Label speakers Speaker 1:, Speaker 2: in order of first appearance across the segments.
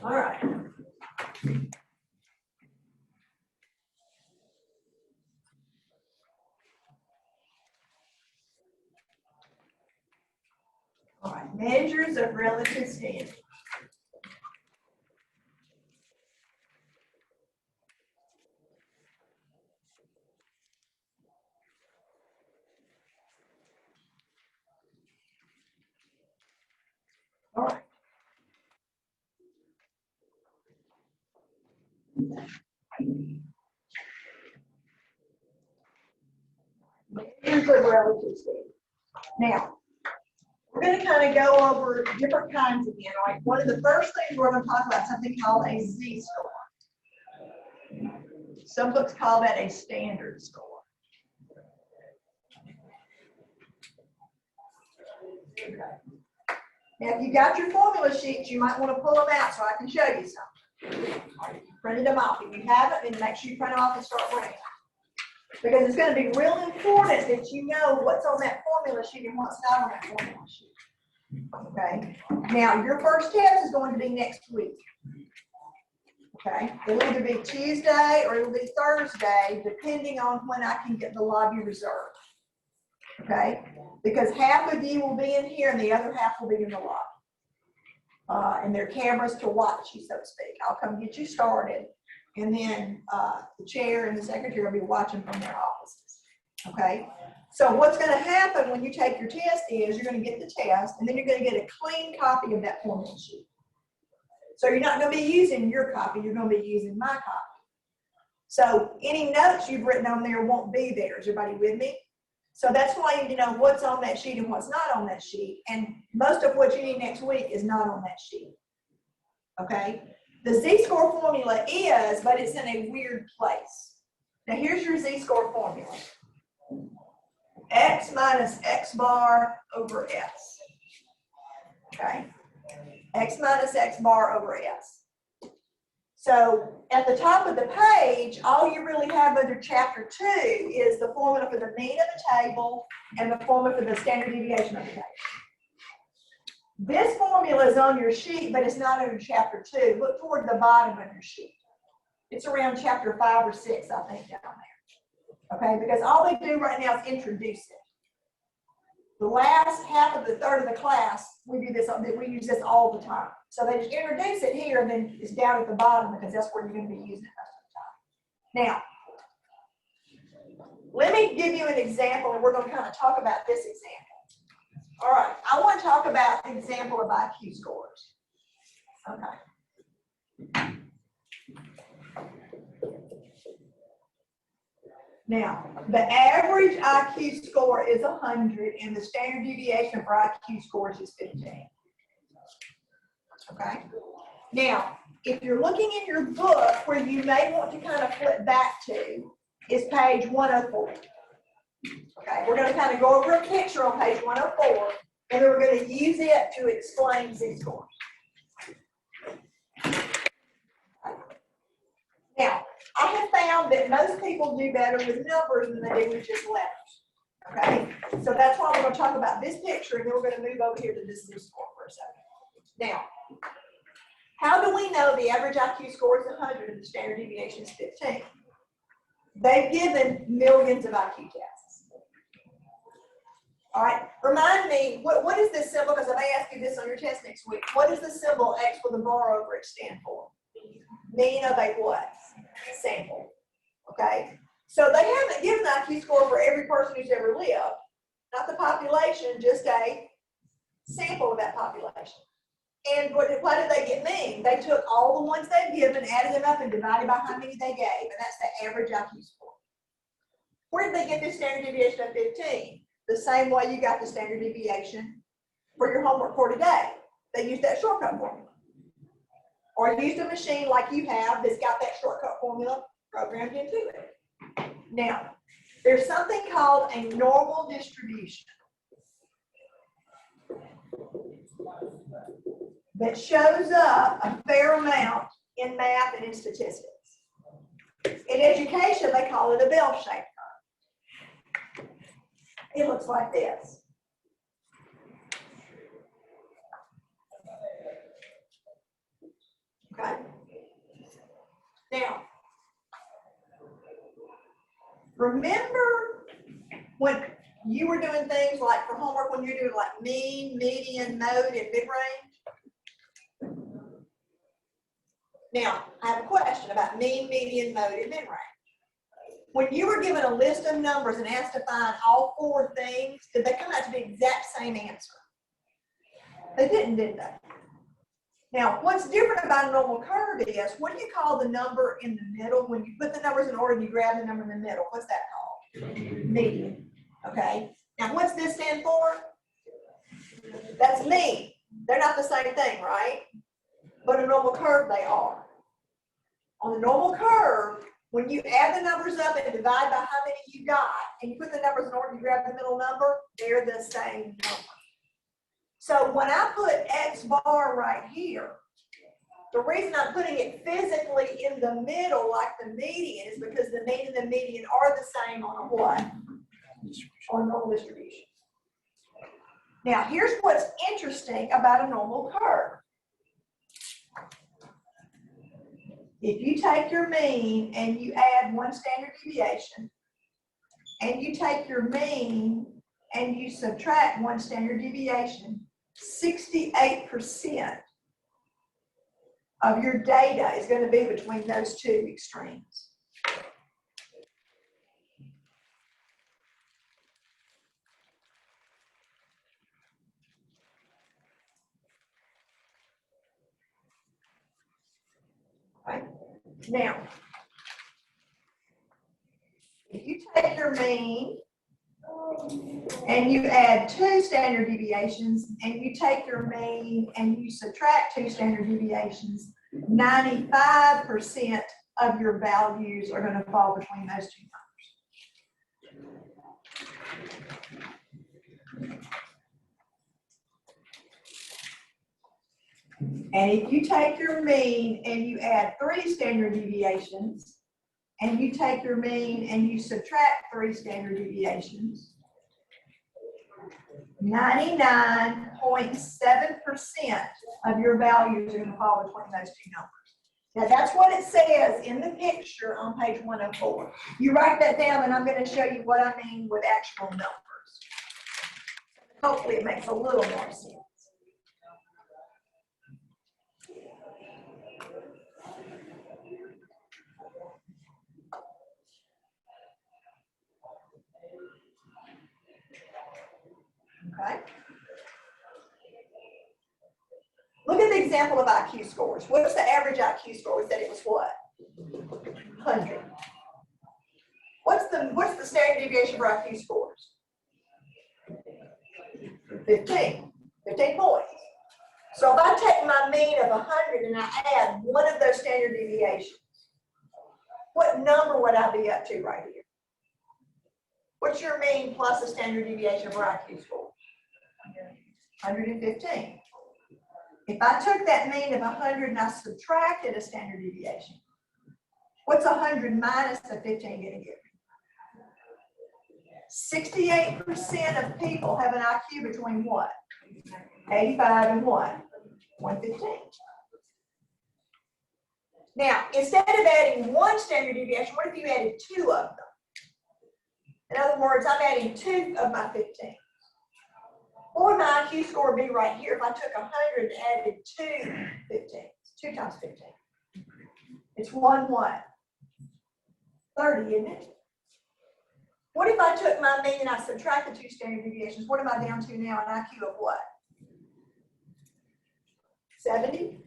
Speaker 1: All right. All right, measures of relative standing. All right. Measures of relative standing. Now, we're going to kind of go over different kinds again. All right. One of the first things we're going to talk about something called a z-score. Some books call that a standard score. Okay. Now, if you got your formula sheets, you might want to pull them out so I can show you something. Printed them off. If you haven't, then make sure you print them off and start writing. Because it's going to be real important that you know what's on that formula sheet and what's not on that formula sheet. Okay. Now, your first test is going to be next week. Okay. It'll either be Tuesday or it'll be Thursday, depending on when I can get the lobby reserved. Okay. Because half of you will be in here and the other half will be in the lobby. And there are cameras to watch you, so to speak. I'll come get you started. And then the chair and the secretary will be watching from their offices. Okay? So what's going to happen when you take your test is you're going to get the test, and then you're going to get a clean copy of that formula sheet. So you're not going to be using your copy, you're going to be using my copy. So any notes you've written on there won't be there. Is everybody with me? So that's why you need to know what's on that sheet and what's not on that sheet. And most of what you need next week is not on that sheet. Okay? The z-score formula is, but it's in a weird place. Now here's your z-score formula. X minus x bar over s. Okay? X minus x bar over s. So at the top of the page, all you really have under chapter 2 is the formula for the mean of the table and the formula for the standard deviation of the table. This formula is on your sheet, but it's not under chapter 2. Look toward the bottom of your sheet. It's around chapter 5 or 6, I think, down there. Okay, because all they do right now is introduce it. The last half of the third of the class, we use this all the time. So they just introduce it here, and then it's down at the bottom because that's where you're going to be using it most of the time. Now, let me give you an example, and we're going to kind of talk about this example. All right, I want to talk about the example of IQ scores. Okay. Now, the average IQ score is 100, and the standard deviation for IQ scores is 15. Okay. Now, if you're looking in your book, where you may want to kind of flip back to, is page 104. Okay, we're going to kind of go over a picture on page 104, and then we're going to use it to explain z-scores. Now, I have found that most people do better with numbers than they do with just letters. Okay, so that's why we're going to talk about this picture, and then we're going to move over here to this z-score for a second. Now, how do we know the average IQ score is 100 and the standard deviation is 15? They've given millions of IQ tests. All right, remind me, what is this symbol? Because I may ask you this on your test next week. What does the symbol X with a bar over it stand for? Mean of a what? Sample. Okay, so they haven't given an IQ score for every person who's ever lived. Not the population, just a sample of that population. And what did they get mean? They took all the ones they've given, added them up, and divided by how many they gave, and that's the average IQ score. Where did they get this standard deviation of 15? The same way you got the standard deviation for your homework for today. They used that shortcut formula. Or used a machine like you have that's got that shortcut formula programmed into it. Now, there's something called a normal distribution that shows up a fair amount in math and in statistics. In education, they call it a bell-shaped curve. It looks like this. you were doing things like for homework when you're doing like mean, median, mode, and mid-range? Now, I have a question about mean, median, mode, and mid-range. When you were given a list of numbers and asked to find all 4 things, did they come out to the exact same answer? They didn't, did they? Now, what's different about a normal curve is, what do you call the number in the middle? When you put the numbers in order and you grab the number in the middle, what's that called? Median. Okay. Now, what's this stand for? That's mean. They're not the same thing, right? But a normal curve, they are. On a normal curve, when you add the numbers up and divide by how many you got, and you put the numbers in order, you grab the middle number, they're the same number. So when I put X bar right here, the reason I'm putting it physically in the middle like the median is because the mean and the median are the same on a what? On a normal distribution. Now here's what's interesting about a normal curve. If you take your mean and you add 1 standard deviation, and you take your mean and you subtract 1 standard deviation, 68% of your data is going to be between those 2 extremes. Right? Now, if you take your mean and you add 2 standard deviations, and you take your mean and you subtract 2 standard deviations, 95% of your values are going to fall between those 2 numbers. And if you take your mean and you add 3 standard deviations, and you take your mean and you subtract 3 standard deviations, 99.7% of your values are going to fall between those 2 numbers. Now that's what it says in the picture on page 104. You write that down and I'm going to show you what I mean with actual numbers. Hopefully it makes a little more sense. Okay. Look at the example of IQ scores. What's the average IQ score? We said it was what? 100. What's the standard deviation for IQ scores? 15. 15 points. So if I take my mean of 100 and I add 1 of those standard deviations, what number would I be up to right here? What's your mean plus a standard deviation for IQ score? 115. If I took that mean of 100 and I subtracted a standard deviation, what's 100 minus the 15 going to give me? 68% of people have an IQ between what? 85 and what? 115. Now, instead of adding 1 standard deviation, what if you added 2 of them? In other words, I'm adding 2 of my 15. What would my IQ score be right here if I took 100 and added 2 15s? 2 times 15. It's 1 what? 30, isn't it? What if I took my mean and I subtracted 2 standard deviations? What am I down to now? An IQ of what? 70?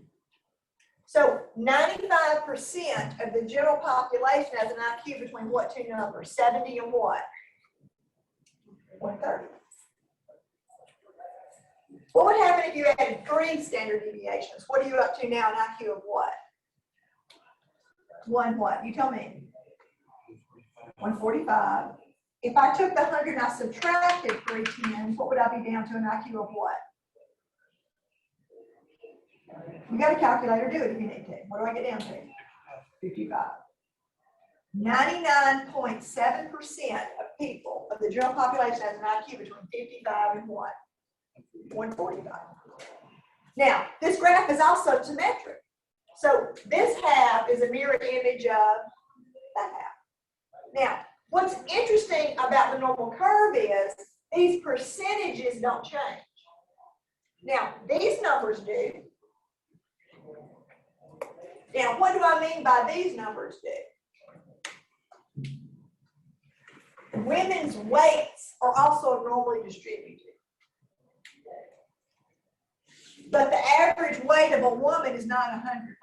Speaker 1: So 95% of the general population has an IQ between what 2 numbers? 70 and what? 130. What would happen if you added 3 standard deviations? What are you up to now, an IQ of what? 1 what? You tell me. 145. If I took the 100 and I subtracted 3 10s, what would I be down to, an IQ of what? You got a calculator, do it if you need to. What do I get down to? 55. 99.7% of people, of the general population, has an IQ between 55 and what? 145. Now, this graph is also symmetric. So this half is a mirror image of that half. Now, what's interesting about the normal curve is these percentages don't change. Now, these numbers do. Now, what do I mean by these numbers do? Women's weights are also normally distributed. But the average weight of a woman is not 100 pounds.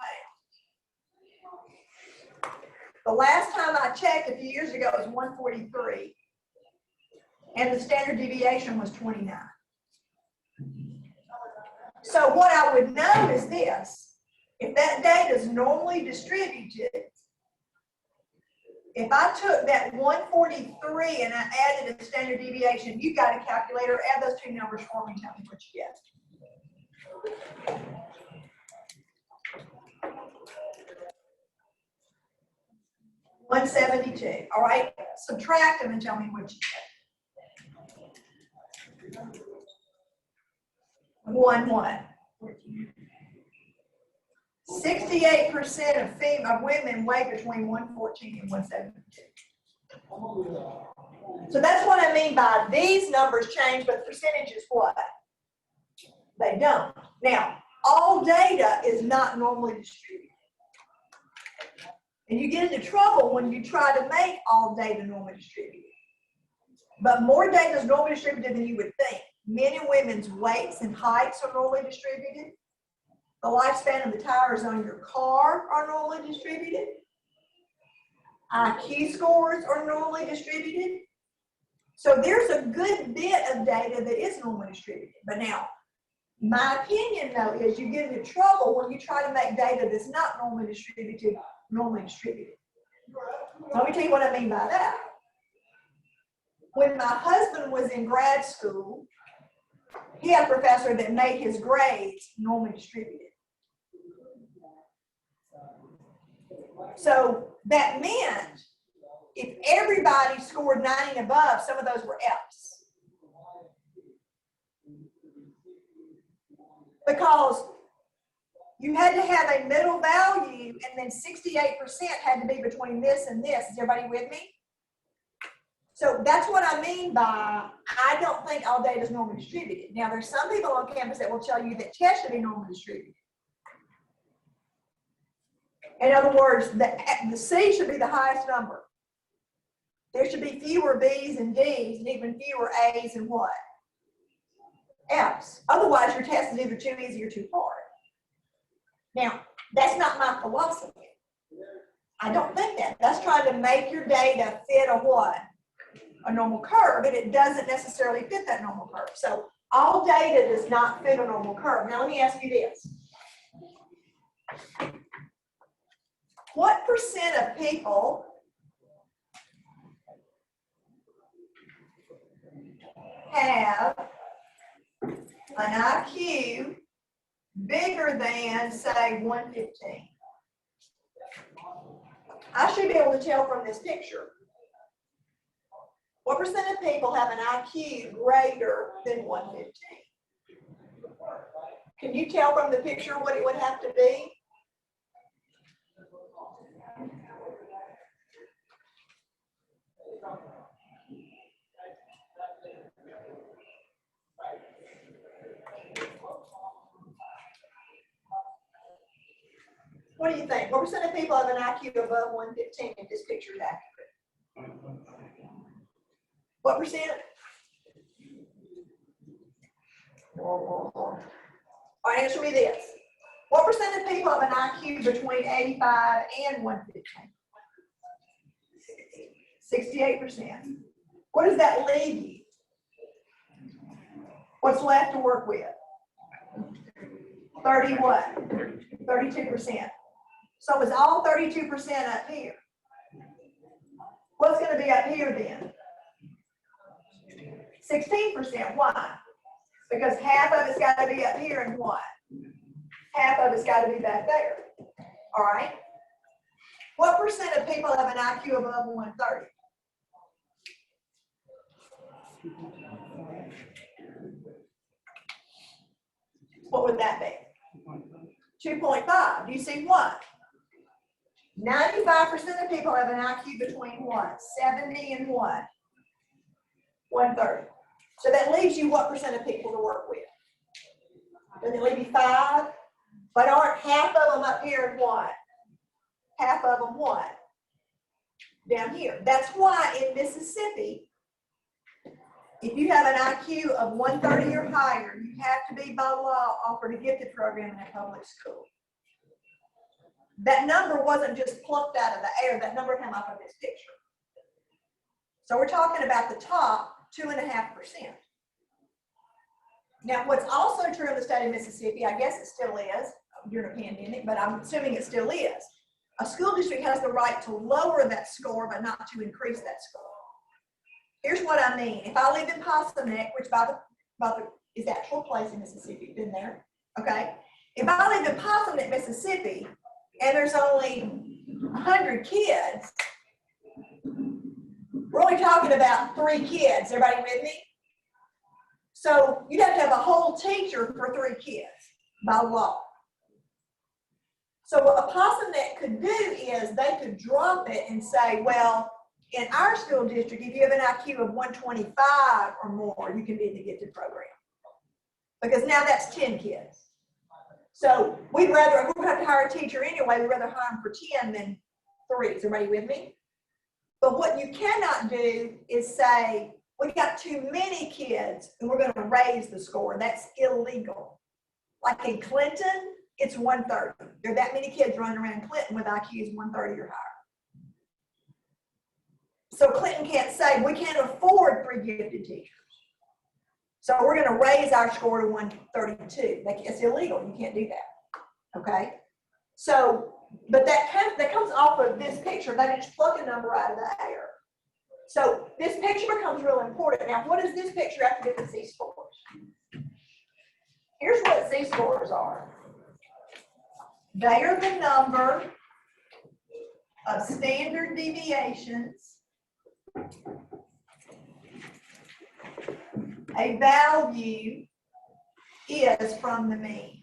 Speaker 1: The last time I checked a few years ago was 143. And the standard deviation was 29. So what I would know is this. If that data is normally distributed, if I took that 143 and I added a standard deviation, you've got a calculator, add those two numbers for me, tell me what you get. 172. All right, subtract them and tell me what you get. 1. 68% of women weigh between 114 and 172. So that's what I mean by these numbers change, but percentages what? They don't. Now, all data is not normally distributed. And you get into trouble when you try to make all data normally distributed. But more data is normally distributed than you would think. Men and women's weights and heights are normally distributed. The lifespan of the tires on your car are normally distributed. IQ scores are normally distributed. So there's a good bit of data that is normally distributed. But now, my opinion though is you get into trouble when you try to make data that's not normally distributed. Let me tell you what I mean by that. When my husband was in grad school, he had a professor that made his grades normally distributed. So that meant if everybody scored 90 and above, some of those were F's. Because you had to have a middle value, and then 68% had to be between this and this. Is everybody with me? So that's what I mean by I don't think all data is normally distributed. Now, there's some people on campus that will tell you that tests should be normally distributed. In other words, the C should be the highest number. There should be fewer B's and D's and even fewer A's and what? F's. Otherwise, your test is either too easy or too hard. Now, that's not my philosophy. I don't think that. That's trying to make your data fit a what? A normal curve, but it doesn't necessarily fit that normal curve. So all data does not fit a normal curve. Now, let me ask you this. What percent of people have an IQ bigger than, say, 115? I should be able to tell from this picture. What percent of people have an IQ greater than 115? Can you tell from the picture what it would have to be? What do you think? What percent of people have an IQ above 115 if this picture is accurate? What percent? All right, answer me this. What percent of people have an IQ between 85 and 115? 68%. What does that leave you? What's left to work with? 30 what? 32%. So it's all 32% up here. What's going to be up here then? 16%. Why? Because half of it's got to be up here and what? Half of it's got to be back there. All right? What percent of people have an IQ above 130? What would that be? 2.5. Do you see what? 95% of people have an IQ between what? 70 and what? 130. So that leaves you what percent of people to work with? Does it leave you 5? But aren't half of them up here and what? Half of them what? Down here. That's why in Mississippi, if you have an IQ of 130 or higher, you have to be by law offered a gifted program in a public school. That number wasn't just plucked out of the air. That number came off of this picture. So we're talking about the top 2.5%. Now, what's also true in the state of Mississippi, I guess it still is during a pandemic, but I'm assuming it still is. A school district has the right to lower that score, but not to increase that score. Here's what I mean. If I live in Possum Neck, which is the actual place in Mississippi, been there, okay? If I live in Possum Neck, Mississippi, and there's only 100 kids, we're only talking about 3 kids. Everybody with me? So you'd have to have a whole teacher for 3 kids by law. So what a Possum Neck could do is they could drop it and say, well, in our school district, if you have an IQ of 125 or more, you can be in the gifted program. Because now that's 10 kids. So we'd rather, if we're going to have to hire a teacher anyway, we'd rather hire them for 10 than 3. Is everybody with me? But what you cannot do is say, we got too many kids and we're going to raise the score. That's illegal. Like in Clinton, it's 130. There are that many kids running around Clinton with IQs 130 or higher. So Clinton can't say, we can't afford 3 gifted teachers. So we're going to raise our score to 132. It's illegal. You can't do that. Okay? So, but that comes off of this picture. They just pluck a number out of the air. So this picture becomes real important. Now, what does this picture have to do with Z-scores? Here's what Z-scores are. They are the number of standard deviations a value is from the mean.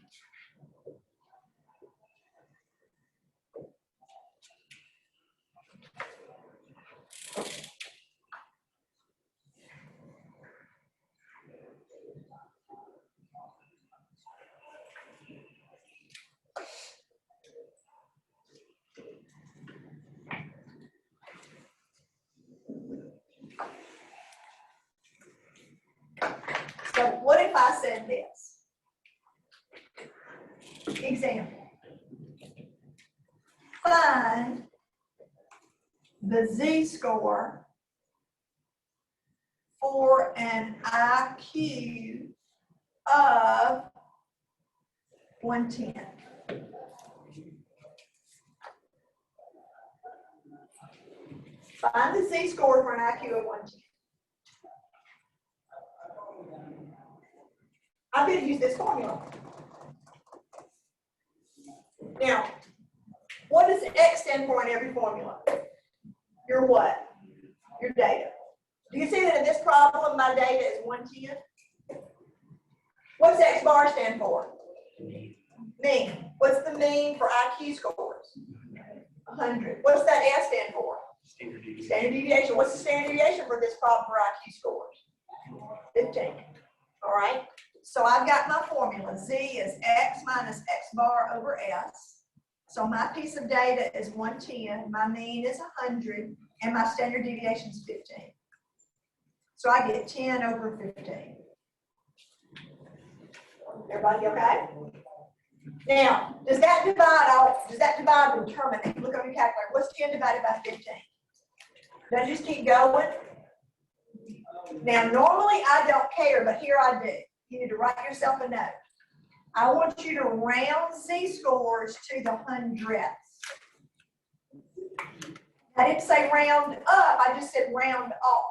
Speaker 1: So what if I said this? Example. Find the Z-score for an IQ of 110. Find the Z-score for an IQ of 110. I'm going to use this formula. Now, what does X stand for in every formula? Your what? Your data. Do you see that in this problem, my data is 110? What's X bar stand for? Mean. What's the mean for IQ scores? 100. What's that S stand for? Standard deviation. Standard deviation. What's the standard deviation for this problem for IQ scores? 15. All right. So I've got my formula. Z is X minus X bar over S. So my piece of data is 110, my mean is 100, and my standard deviation is 15. So I get 10 over 15. Everybody okay? Now, does that divide and terminate? Look on your calculator. What's 10 divided by 15? Does it just keep going? Now, normally I don't care, but here I do. You need to write yourself a note. I want you to round Z-scores to the hundredths. I didn't say round up, I just said round off.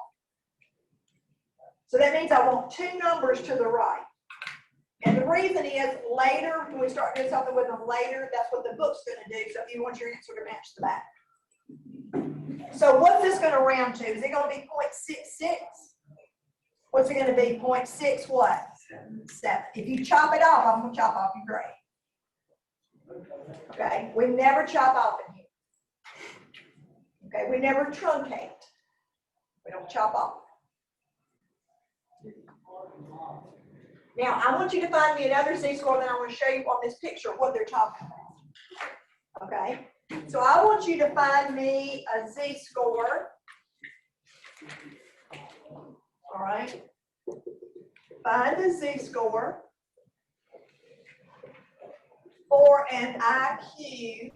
Speaker 1: So that means I want 2 numbers to the right. And the reason is later, when we start doing something with them later, that's what the book's going to do. So if you want your answer to match the back. So what's this going to round to? Is it going to be 0.66? What's it going to be? 0.6 what? 7. If you chop it off, I'm going to chop off your grade. Okay? We never chop off in here. Okay? We never truncate. We don't chop off. Now, I want you to find me another z-score, then I want to show you on this picture what they're talking about. Okay? So I want you to find me a z-score. All right? Find the z-score for an IQ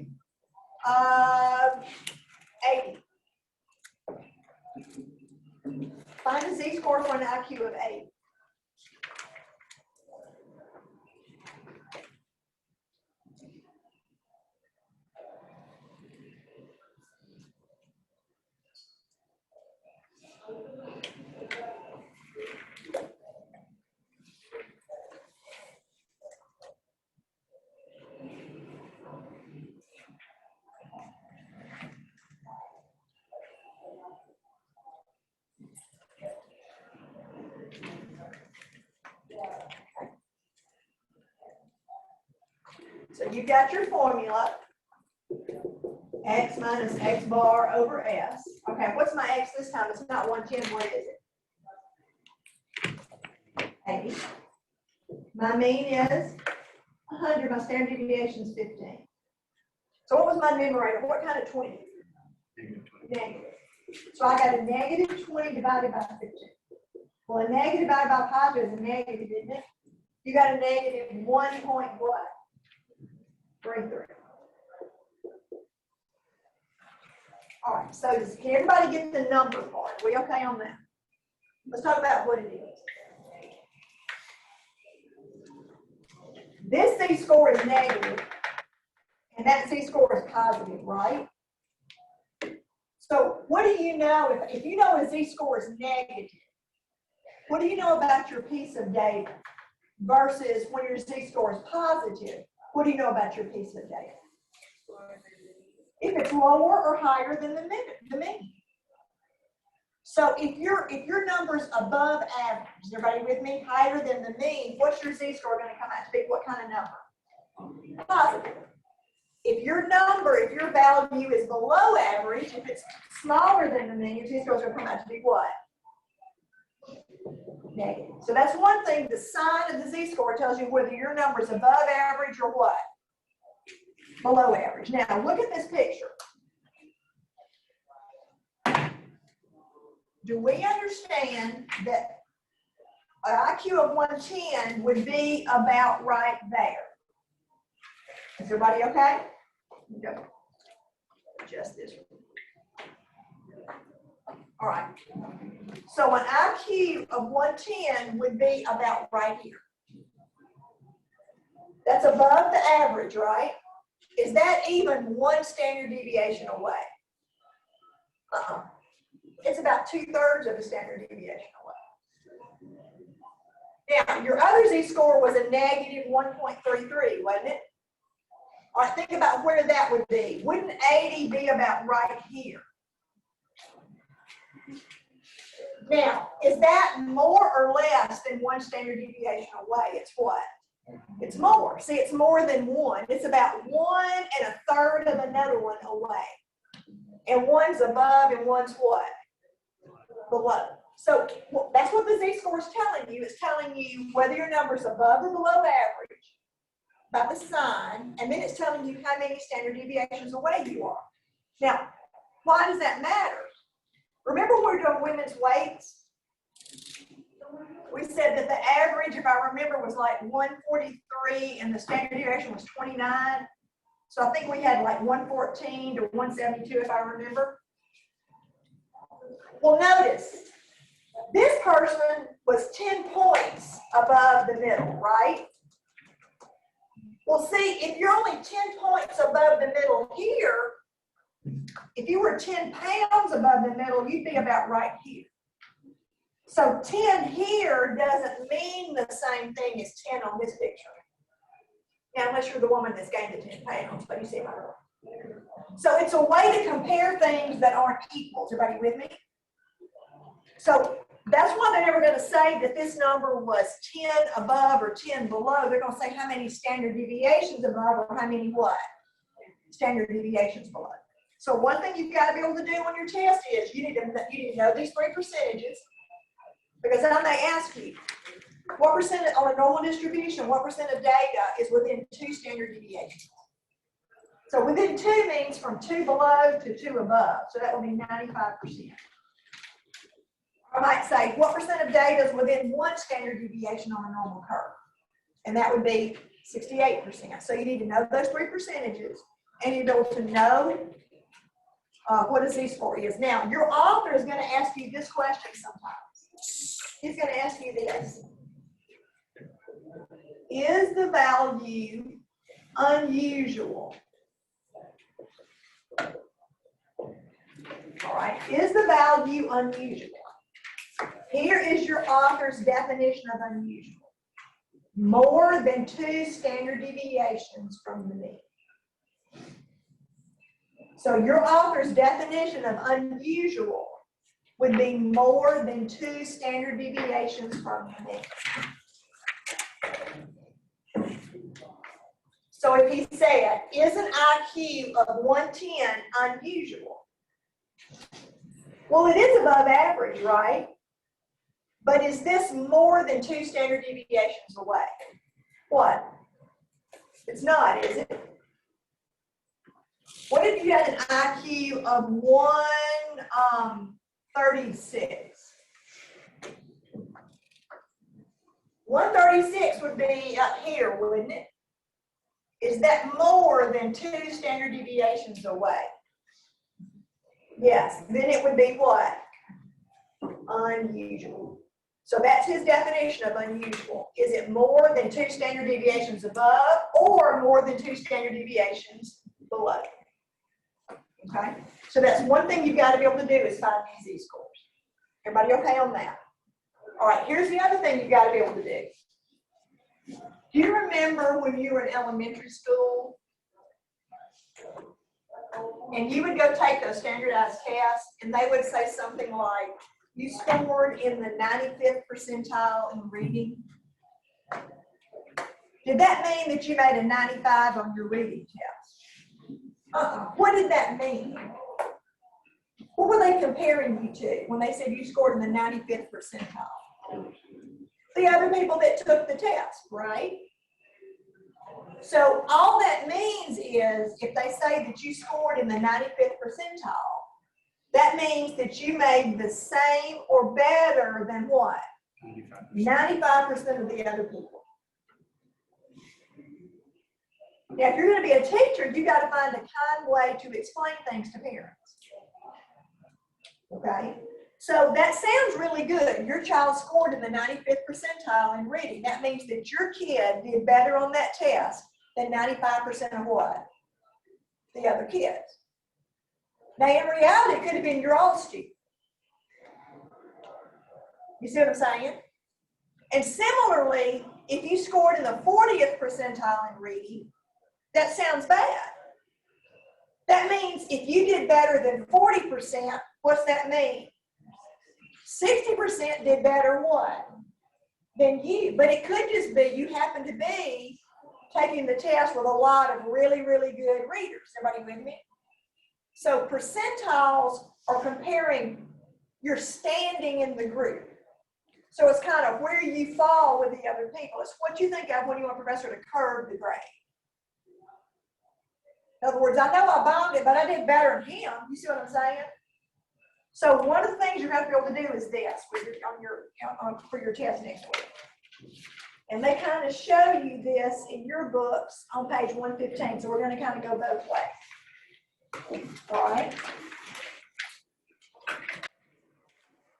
Speaker 1: of 80. Find the z-score for an IQ of 80. So you've got your formula, x minus x bar over s. Okay, what's my x this time? It's not 110, what is it? 80. My mean is 100, my standard deviation is 15. So what was my numerator? What kind of 20? Negative. So I got a negative 20 divided by 15. Well, a negative divided by positive is a negative, isn't it? You got a negative 1 point what? 33. All right, so can everybody get the number part? Are we okay on that? Let's talk about what it is. This z-score is negative, and that z-score is positive, right? So what do you know, if you know a z-score is negative, what do you know about your piece of data versus when your z-score is positive? What do you know about your piece of data? If it's lower or higher than the mean. So if your number's above average, is everybody with me? Higher than the mean, what's your z-score going to come out to be? What kind of number? Positive. If your value is below average, if it's smaller than the mean, your z-score is going to come out to be what? Negative. So that's one thing. The sign of the z-score tells you whether your number is above average or what? Below average. Now look at this picture. Do we understand that an IQ of 110 would be about right there? Is everybody okay? Go. Adjust this. All right. So an IQ of 110 would be about right here. That's above the average, right? Is that even one standard deviation away? It's about 2/3 of a standard deviation away. Now, your other z-score was a negative 1.33, wasn't it? All right, think about where that would be. Wouldn't 80 be about right here? Now, is that more or less than one standard deviation away? It's what? It's more. See, it's more than one. It's about 1 1/3 of another one away. And one's above and one's what? Below. So that's what the z-score is telling you. It's telling you whether your number's above or below average by the sign, and then it's telling you how many standard deviations away you are. Now, why does that matter? Remember when we were doing women's weights? We said that the average, if I remember, was like 143 and the standard deviation was 29. So I think we had like 114 to 172 if I remember. Well, notice, this person was 10 points above the middle, right? Well, see, if you're only 10 points above the middle here, if you were 10 pounds above the middle, you'd be about right here. So 10 here doesn't mean the same thing as 10 on this picture. Now, unless you're the woman that's gained the 10 pounds, but you see my girl. So it's a way to compare things that aren't equal. Is everybody with me? So that's why they're never going to say that this number was 10 above or 10 below. They're going to say how many standard deviations above or how many what? Standard deviations below. So one thing you've got to be able to do on your test is you need to know these three percentages, because then they ask you, What percent on a normal distribution, what percent of data is within 2 standard deviations? So within 2 means from 2 below to 2 above. So that would be 95%. I might say, what percent of data is within 1 standard deviation on a normal curve? And that would be 68%. So you need to know those 3 percentages, and you'll be able to know what a z-score is. Now, your author is going to ask you this question sometimes. He's going to ask you this. Is the value unusual? All right, is the value unusual? Here is your author's definition of unusual. More than 2 standard deviations from the mean. So your author's definition of unusual would be more than 2 standard deviations from the mean. So if he said, is an IQ of 110 unusual? Well, it is above average, right? But is this more than 2 standard deviations away? What? It's not, is it? What if you had an IQ of 136? 136 would be up here, wouldn't it? Is that more than 2 standard deviations away? Yes, then it would be what? Unusual. So that's his definition of unusual. Is it more than 2 standard deviations above or more than 2 standard deviations below? Okay, so that's one thing you've got to be able to do is find these z-scores. Everybody okay on that? All right, here's the other thing you've got to be able to do. Do you remember when you were in elementary school and you would go take those standardized tests and they would say something like, you scored in the 95th percentile in reading? Did that mean that you made a 95 on your reading test? What did that mean? What were they comparing you to when they said you scored in the 95th percentile? The other people that took the test, right? So all that means is if they say that you scored in the 95th percentile, that means that you made the same or better than what? 95% of the other people. Now, if you're going to be a teacher, you got to find a kind way to explain things to parents. Okay? So that sounds really good. Your child scored in the 95th percentile in reading. That means that your kid did better on that test than 95% of what? The other kids. Now, in reality, it could have been your own student. You see what I'm saying? And similarly, if you scored in the 40th percentile in reading, that sounds bad. That means if you did better than 40%, what's that mean? 60% did better what? Than you. But it could just be you happen to be taking the test with a lot of really, really good readers. Everybody with me? So percentiles are comparing your standing in the group. So it's kind of where you fall with the other people. It's what you think of when you want a professor to curve the grade. In other words, I know I bombed it, but I did better than him. You see what I'm saying? So one of the things you're going to be able to do is this for your test next week. And they kind of show you this in your books on page 115. So we're going to kind of go both ways. All right.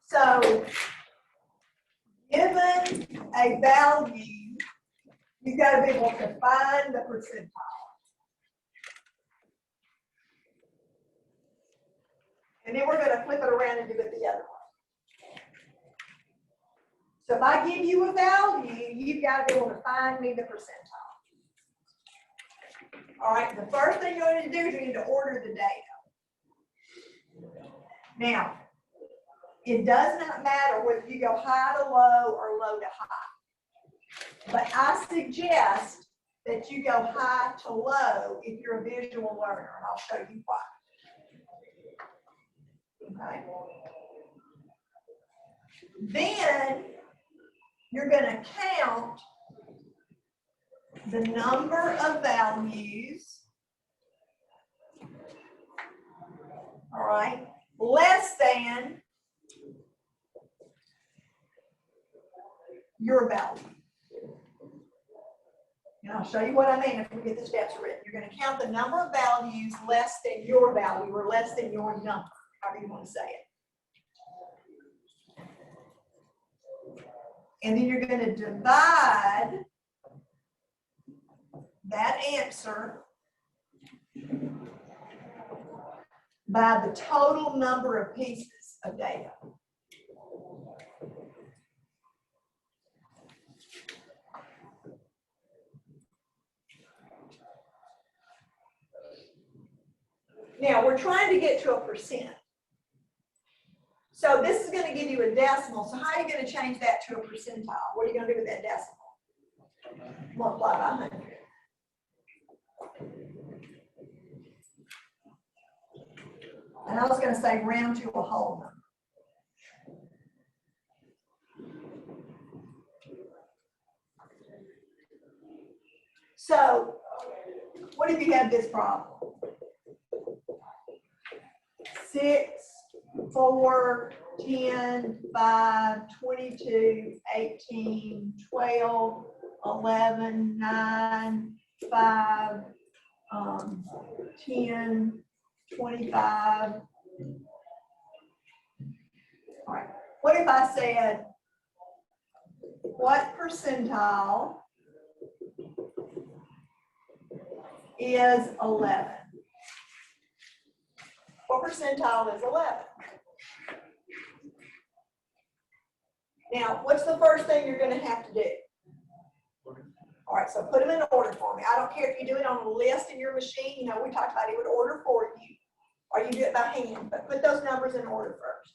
Speaker 1: So given a value, you've got to be able to find the percentile. And then we're going to flip it around and do it the other way. So if I give you a value, you've got to be able to find me the percentile. All right, the first thing you're going to do is you need to order the data. Now, it does not matter whether you go high to low or low to high. But I suggest that you go high to low if you're a visual learner, and I'll show you why. Okay. Then you're going to count the number of values, all right, less than your value. And I'll show you what I mean if we get the steps written. You're going to count the number of values less than your value or less than your number, however you want to say it. And then you're going to divide that answer by the total number of pieces of data. Now, we're trying to get to a percent. So this is going to give you a decimal. So how are you going to change that to a percentile? What are you going to do with that decimal? Multiply by 100. And I was going to say round to a whole number. So what if you have this problem? 6, 4, 10, 5, 22, 18, 12, 11, 9, 5, 10, 25. All right. What if I said, what percentile is 11? What percentile is 11? Now, what's the first thing you're going to have to do? All right, so put them in order for me. I don't care if you do it on a list in your machine. You know, we talked about it would order for you, or you do it by hand, but put those numbers in order first.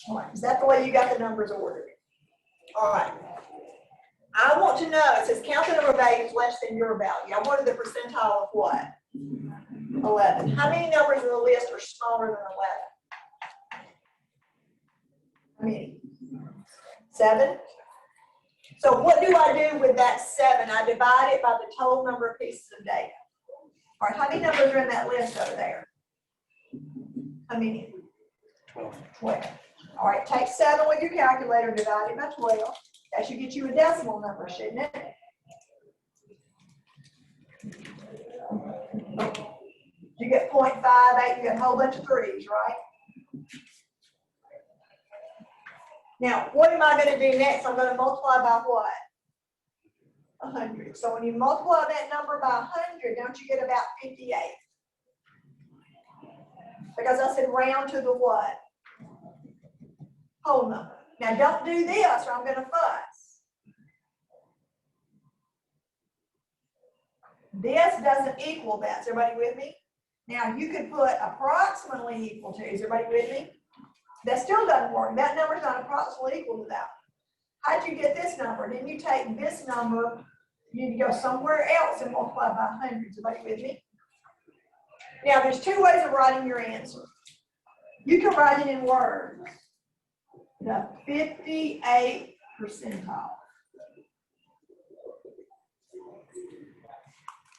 Speaker 1: All right, is that the way you got the numbers ordered? All right. I want to know, it says count the number of values less than your value. I wanted the percentile of what? 11. How many numbers in the list are smaller than 11? How many? 7? So what do I do with that 7? I divide it by the total number of pieces of data. All right, how many numbers are in that list over there? How many? 12. All right, take 7 with your calculator, divide it by 12. That should get you a decimal number, shouldn't it? You get 0.58, you get a whole bunch of 3's, right? Now, what am I going to do next? I'm going to multiply by what? 100. So when you multiply that number by 100, don't you get about 58? Because I said round to the what? Whole number. Now don't do this or I'm going to fuss. This doesn't equal that. Is everybody with me? Now you could put approximately equal to. Is everybody with me? That still doesn't work. That number is not approximately equal to that. How'd you get this number? Then you take this number, you need to go somewhere else and multiply by 100. Is everybody with me? Now there's 2 ways of writing your answer. You can write it in words. the 58th percentile.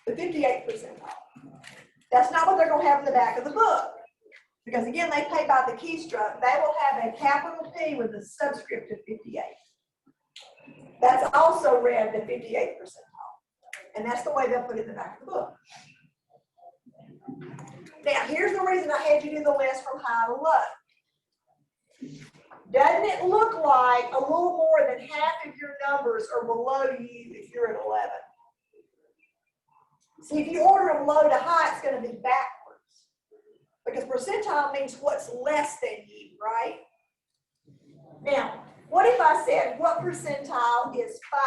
Speaker 1: The 58th percentile. That's not what they're going to have in the back of the book. Because again, they pay by the keystroke. They will have a capital P with a subscript of 58. That's also read the 58th percentile. And that's the way they'll put it in the back of the book. Now, here's the reason I had you do the list from high to low. Doesn't it look like a little more than half of your numbers are below you if you're at 11? See, if you order them low to high, it's going to be backwards. Because percentile means what's less than you, right? Now, what if I said, what percentile is 5?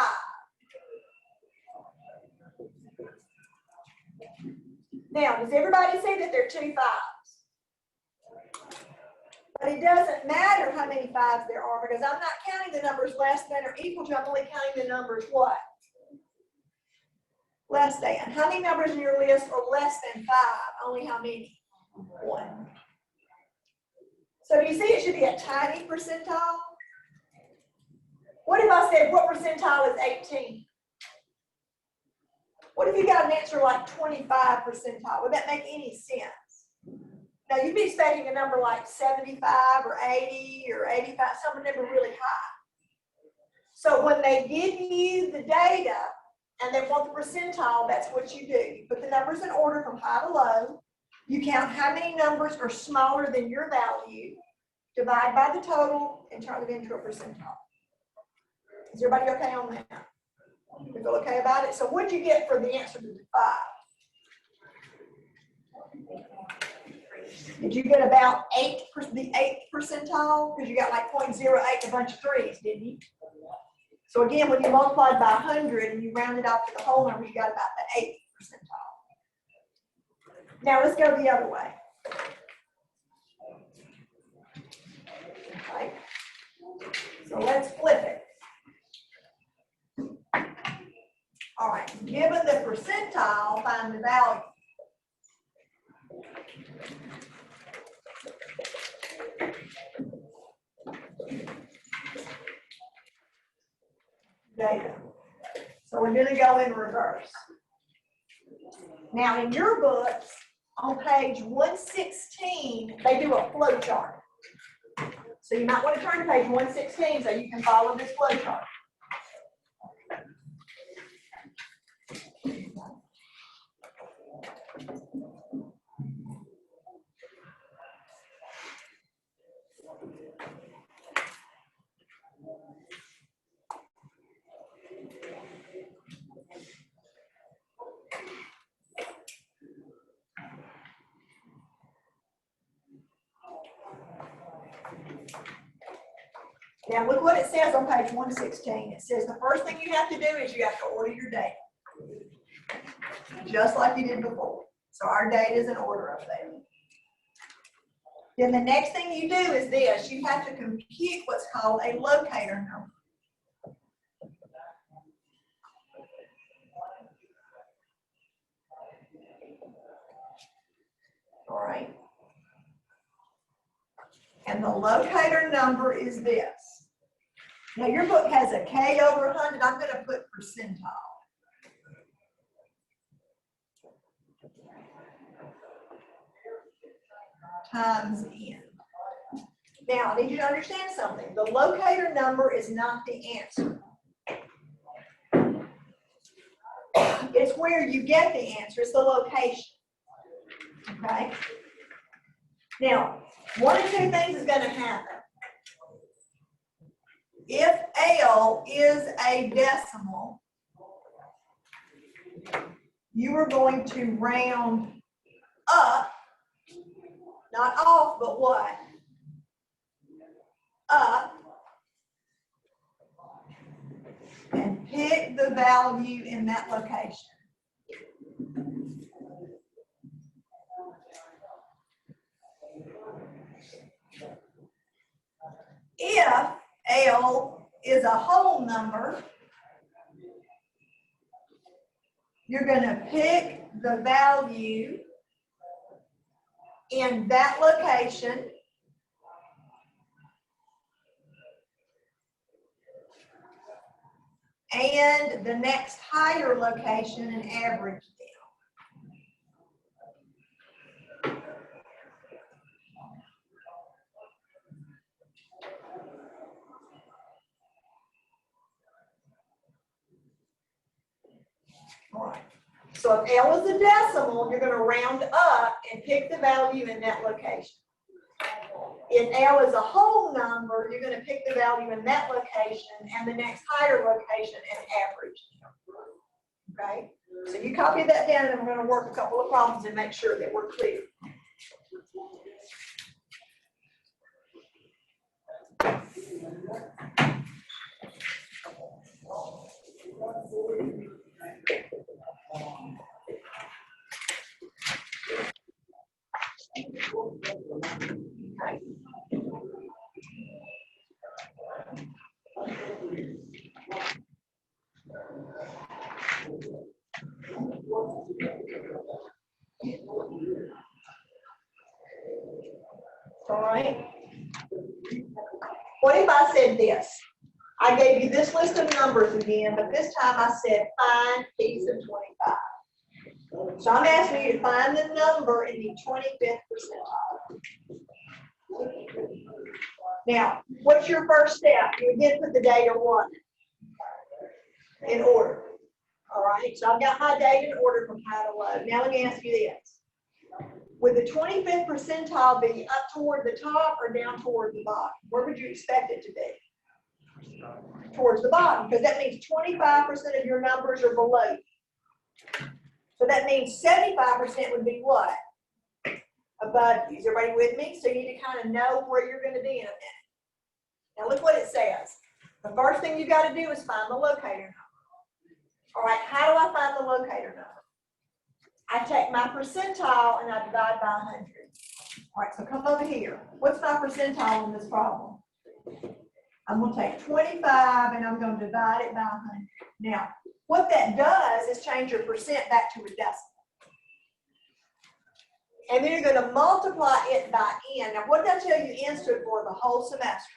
Speaker 1: Now, does everybody see that there are 2 5s? But it doesn't matter how many 5s there are because I'm not counting the numbers less than or equal to. I'm only counting the numbers what? Less than. How many numbers in your list are less than 5? Only how many? 1. So do you see it should be a tiny percentile? What if I said what percentile is 18? What if you got an answer like 25 percentile? Would that make any sense? Now you'd be expecting a number like 75 or 80 or 85, some number really high. So when they give you the data and they want the percentile, that's what you do. You put the numbers in order from high to low. You count how many numbers are smaller than your value, divide by the total, and turn it into a percentile. Is everybody okay on that? You feel okay about it? So what'd you get for the answer to the 5? Did you get about the 8th percentile? Because you got like 0.08 and a bunch of 3s, didn't you? So again, when you multiplied by 100 and you rounded off to the whole number, you got about the 8th percentile. Now let's go the other way. Okay. So let's flip it. All right, given the percentile, find the value. Data. So we're going to go in reverse. Now in your books, on page 116, they do a flow chart. So you might want to turn to page 116 so you can follow this flow chart. Now look what it says on page 116. It says the first thing you have to do is you have to order your data. Just like you did before. So our data is in order up there. Then the next thing you do is this. You have to compute what's called a locator number. All right. And the locator number is this. Now your book has a K over 100. I'm going to put percentile. Times n. Now I need you to understand something. The locator number is not the answer. It's where you get the answer. It's the location. Okay? Now, one of 2 things is going to happen. If L is a decimal, you are going to round up, not off, but what? Up, and pick the value in that location. If L is a whole number, you're going to pick the value in that location and the next higher location and average them. All right. So if L is a decimal, you're going to round up and pick the value in that location. If L is a whole number, you're going to pick the value in that location and the next higher location and average. Okay? So you copy that down and I'm going to work a couple of problems and make sure that we're clear. Okay. All right. What if I said this? I gave you this list of numbers again, but this time I said find piece of 25. So I'm asking you to find the number in the 25th percentile. Now, what's your first step? You again put the data one in order. All right, so I've got my data in order from high to low. Now let me ask you this. Would the 25th percentile be up toward the top or down toward the bottom? Where would you expect it to be? Towards the bottom, because that means 25% of your numbers are below you. So that means 75% would be what? Above you. Is everybody with me? So you need to kind of know where you're going to be in a minute. Now look what it says. The first thing you got to do is find the locator number. All right, how do I find the locator number? I take my percentile and I divide by 100. All right, so come over here. What's my percentile in this problem? I'm going to take 25 and I'm going to divide it by 100. Now, what that does is change your percent back to a decimal. And then you're going to multiply it by n. Now, what did I tell you n stood for the whole semester?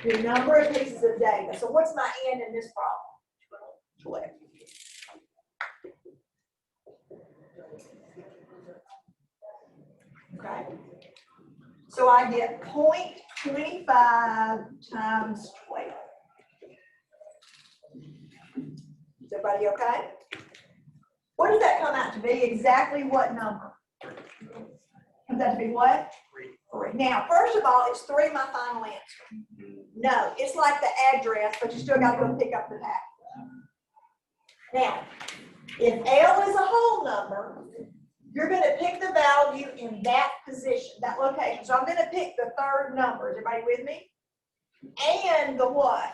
Speaker 1: The number of pieces of data. So what's my n in this problem? 12. Okay. So I get 0.25 times 12. Is everybody okay? What does that come out to be? Exactly what number? Comes out to be what? 3. Now, first of all, is 3 my final answer? No, it's like the address, but you still got to go pick up the package. Now, if L is a whole number, you're going to pick the value in that position, that location. So I'm going to pick the third number. Is everybody with me? And the what?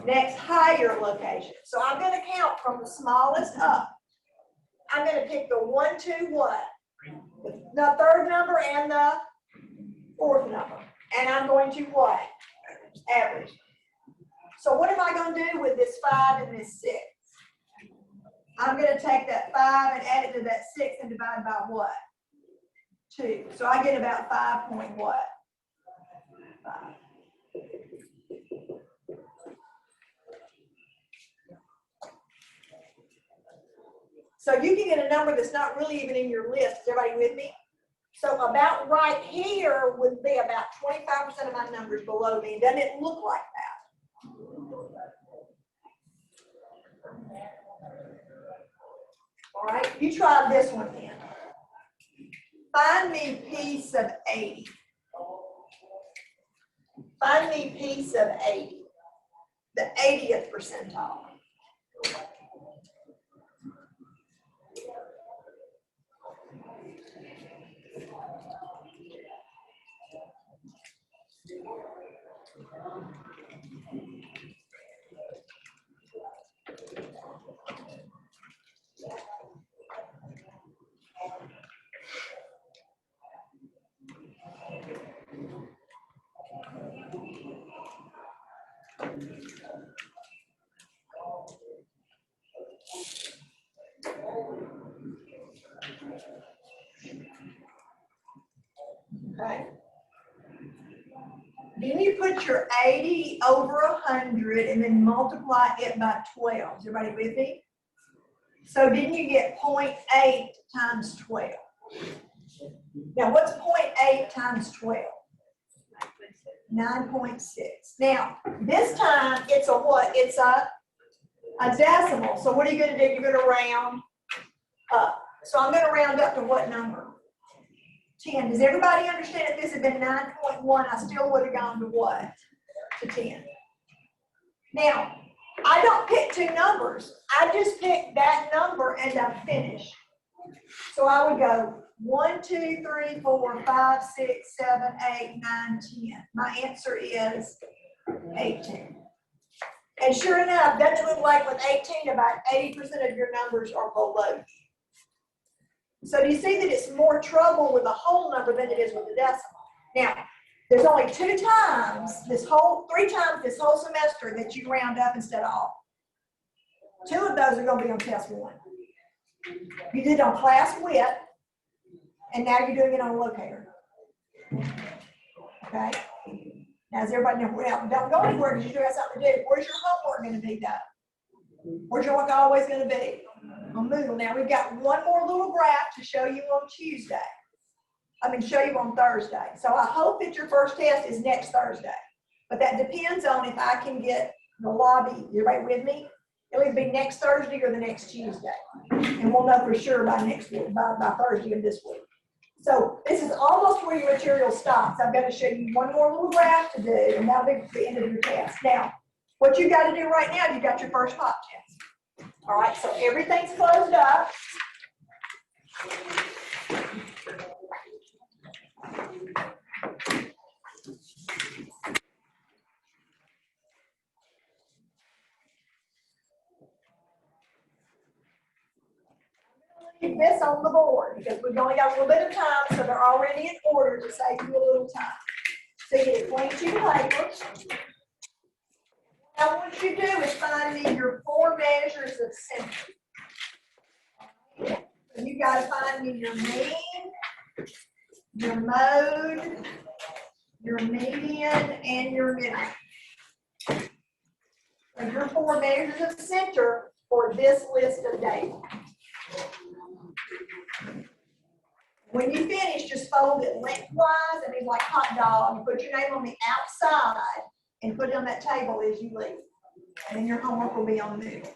Speaker 1: Next higher location. So I'm going to count from the smallest up. I'm going to pick the 1, 2, what? The third number and the fourth number. And I'm going to what? Average. So what am I going to do with this 5 and this 6? I'm going to take that 5 and add it to that 6 and divide by what? 2. So I get about 5 point what? 5. So you can get a number that's not really even in your list. Is everybody with me? So about right here would be about 25% of my numbers below me. Doesn't it look like that? All right, you try this one then. Find me piece of 80. Find me piece of 80. The 80th percentile. Okay. Then you put your 80 over 100 and then multiply it by 12. Is everybody with me? So then you get 0.8 times 12. Now what's 0.8 times 12? 9.6. Now, this time it's a what? It's a decimal. So what are you going to do? You're going to round up. So I'm going to round up to what number? 10. Does everybody understand if this had been 9.1, I still would have gone to what? To 10. Now, I don't pick two numbers. I just pick that number and I'm finished. So I would go 1, 2, 3, 4, 5, 6, 7, 8, 9, 10. My answer is 18. And sure enough, doesn't it look like with 18, about 80% of your numbers are below. So do you see that it's more trouble with a whole number than it is with a decimal? Now, there's only 3 times this whole semester that you round up instead of off. 2 of those are going to be on test 1. You did it on class width, and now you're doing it on a locator. Okay? Now, does everybody know? Well, don't go anywhere because you still have something to do. Where's your homework going to be, though? Where's your work always going to be? On Moodle. Now, we've got one more little graph to show you on Tuesday. Show you on Thursday. So I hope that your first test is next Thursday. But that depends on if I can get the lobby. Everybody with me? It'll either be next Thursday or the next Tuesday. And we'll know for sure by next week, by Thursday of this week. So this is almost where your material stops. I've got to show you one more little graph to do, and that'll be the end of your test. Now, what you got to do right now, you got your first pop test. All right, so everything's closed up. Leave this on the board because we've only got a little bit of time, so they're already in order to save you a little time. So you get 22 papers. Now what you do is find me your 4 measures of symmetry. So you got to find me your mean, your mode, your median, and your minimum. So your 4 measures of center for this list of data. When you finish, just fold it lengthwise. I mean, like hot dog. Put your name on the outside and put it on that table as you leave. And then your homework will be on the middle.